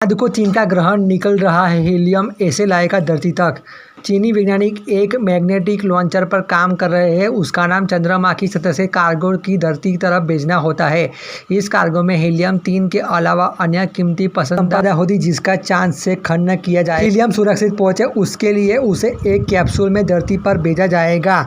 चाँद को चीन का ग्रहण निकल रहा है, हीलियम ऐसे लाएगा धरती तक। चीनी वैज्ञानिक एक मैग्नेटिक लॉन्चर पर काम कर रहे हैं। उसका नाम चंद्रमा की सतह से कार्गो की धरती की तरफ भेजना होता है। इस कार्गो में हीलियम-3 के अलावा अन्य कीमती संपदा होगी जिसका चांद से खनन किया जाएगा। हीलियम सुरक्षित पहुंचे उसके लिए उसे एक कैप्सूल में धरती पर भेजा जाएगा।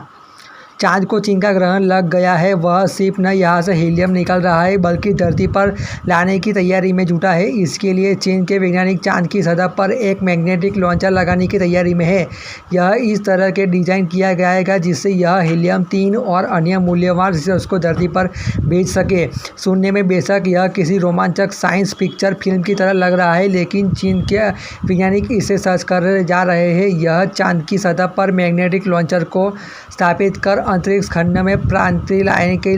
चाँद को चीन का ग्रहण लग गया है। वह सिर्फ न यहाँ से हीलियम निकल रहा है बल्कि धरती पर लाने की तैयारी में जुटा है। इसके लिए चीन के वैज्ञानिक चाँद की सतह पर एक मैग्नेटिक लॉन्चर लगाने की तैयारी में है। यह इस तरह के डिज़ाइन किया गया है जिससे यह हीलियम-3 और अन्य मूल्यवान रिसोर्स को धरती पर भेज सके। सुनने में बेशक यह किसी रोमांचक साइंस फिक्शन फिल्म की तरह लग रहा है, लेकिन चीन के वैज्ञानिक इसे सच कर जा रहे हैं। यह चाँद की सतह पर मैग्नेटिक लॉन्चर को स्थापित कर अंतरिक्ष खंड में क्रांति लाने के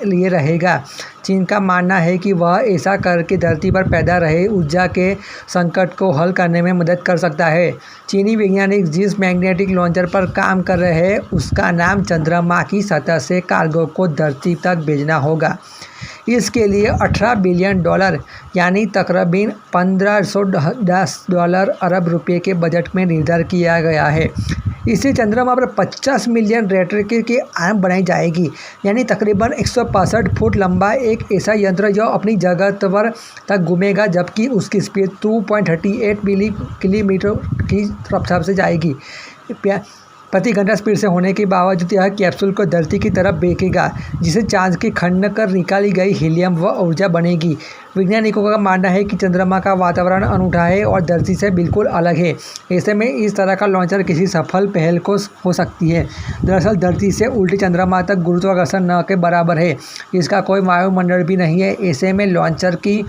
लिए रहेगा। चीन का मानना है कि वह ऐसा करके धरती पर पैदा रहे ऊर्जा के संकट को हल करने में मदद कर सकता है। चीनी वैज्ञानिक जिस मैग्नेटिक लॉन्चर पर काम कर रहे हैं उसका नाम चंद्रमा की सतह से कार्गो को धरती तक भेजना होगा। इसके लिए $18 बिलियन यानी तकरीबन $1510 अरब रुपये के बजट में निर्धारित किया गया है। इससे चंद्रमा पर 50 मिलियन रेडिएटर की आर्म बनाई जाएगी, यानी तकरीबन 165 फुट लंबा एक ऐसा यंत्र जो अपनी जगह पर तक घूमेगा, जबकि उसकी स्पीड 2.38 किलोमीटर की रफ्तार से जाएगी प्रति घंटा स्पीड से होने के बावजूद यह कैप्सूल को धरती की तरफ फेंकेगा, जिसे चाँद की खनन कर निकाली गई हीलियम व ऊर्जा बनेगी। वैज्ञानिकों का मानना है कि चंद्रमा का वातावरण अनूठा है और धरती से बिल्कुल अलग है। ऐसे में इस तरह का लॉन्चर किसी सफल पहल को हो सकती है। दरअसल धरती से उल्टे चंद्रमा तक गुरुत्वाकर्षण न के बराबर है। इसका कोई वायुमंडल भी नहीं है। ऐसे में लॉन्चर की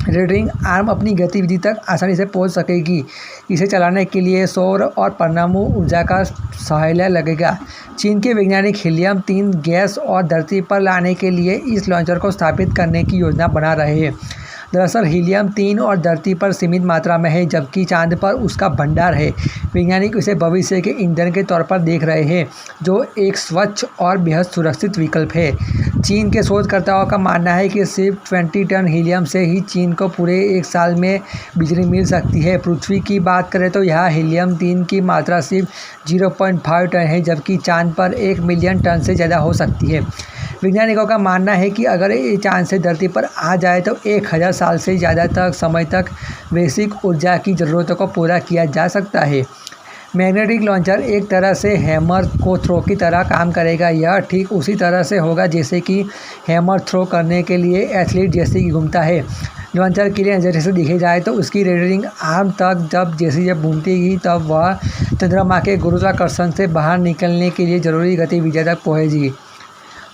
रेडिएटिंग आर्म अपनी गतिविधि तक आसानी से पहुंच सकेगी। इसे चलाने के लिए सौर और परमाणु ऊर्जा का सहायता लगेगा। चीन के वैज्ञानिक हीलियम-3 गैस और धरती पर लाने के लिए इस लॉन्चर को स्थापित करने की योजना बना रहे हैं। दरअसल हीलियम-3 और धरती पर सीमित मात्रा में है, जबकि चांद पर उसका भंडार है। वैज्ञानिक इसे भविष्य के ईंधन के तौर पर देख रहे हैं, जो एक स्वच्छ और बेहद सुरक्षित विकल्प है। चीन के शोधकर्ताओं का मानना है कि सिर्फ 20 टन हीलियम से ही चीन को पूरे एक साल में बिजली मिल सकती है। पृथ्वी की बात करें तो यहाँ हीलियम-3 की मात्रा सिर्फ 0.5 टन है, जबकि चांद पर 1 मिलियन टन से ज़्यादा हो सकती है। वैज्ञानिकों का मानना है कि अगर ये चांद से धरती पर आ जाए तो 1000 साल से ज़्यादा तक समय तक वैश्विक ऊर्जा की ज़रूरतों को पूरा किया जा सकता है। मैग्नेटिक लॉन्चर एक तरह से हैमर को थ्रो की तरह काम करेगा। यह ठीक उसी तरह से होगा जैसे कि हैमर थ्रो करने के लिए एथलीट जैसे कि घूमता है। लॉन्चर के लिए नज़र से देखे जाए तो उसकी रेडिएटिंग आर्म तक जब घूमती तब वह चंद्रमा के गुरुत्वाकर्षण से बाहर निकलने के लिए ज़रूरी गतिविधि तक पहुँचेगी।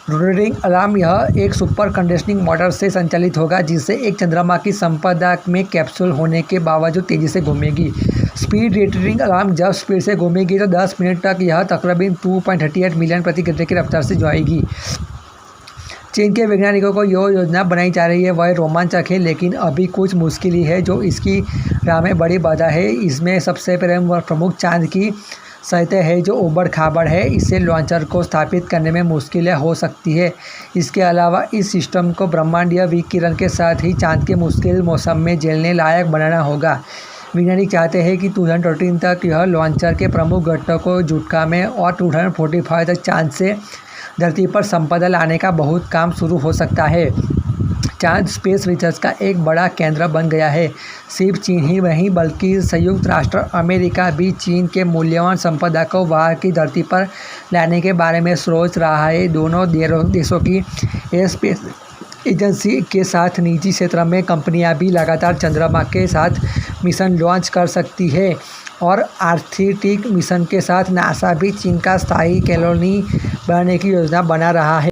रोटेटिंग अलार्म यह एक सुपर कंडीशनिंग मोटर से संचालित होगा, जिससे एक चंद्रमा की संपदा में कैप्सूल होने के बावजूद तेज़ी से घूमेगी। स्पीड रोटेटिंग अलार्म जब स्पीड से घूमेगी तो 10 मिनट तक यह तकरीबन 2.38 मिलियन प्रति घंटे की रफ्तार से जाएगी। चीन के वैज्ञानिकों को जो योजना बनाई जा रही है वह रोमांचक है, लेकिन अभी कुछ मुश्किल ही है जो इसकी राह में बड़ी बाधा है। इसमें सबसे प्रमुख चांद की सतह है जो ऊबड़-खाबड़ है। इससे लॉन्चर को स्थापित करने में मुश्किलें हो सकती है। इसके अलावा इस सिस्टम को ब्रह्मांडीय विकिरण के साथ ही चांद के मुश्किल मौसम में झेलने लायक बनाना होगा। वैज्ञानिक चाहते हैं कि 2013 तक यह लॉन्चर के प्रमुख घटकों को जुटका में और 2045 तक चांद से धरती पर संपदा लाने का बहुत काम शुरू हो सकता है। चांद स्पेस रिसर्च का एक बड़ा केंद्र बन गया है। सिर्फ चीन ही नहीं बल्कि संयुक्त राष्ट्र अमेरिका भी चीन के मूल्यवान संपदा को वहाँ की धरती पर लाने के बारे में सोच रहा है। दोनों देशों की स्पेस एजेंसी के साथ निजी क्षेत्र में कंपनियां भी लगातार चंद्रमा के साथ मिशन लॉन्च कर सकती है और आर्कटिक मिशन के साथ नासा भी चीन का स्थायी कॉलोनी बनाने की योजना बना रहा है।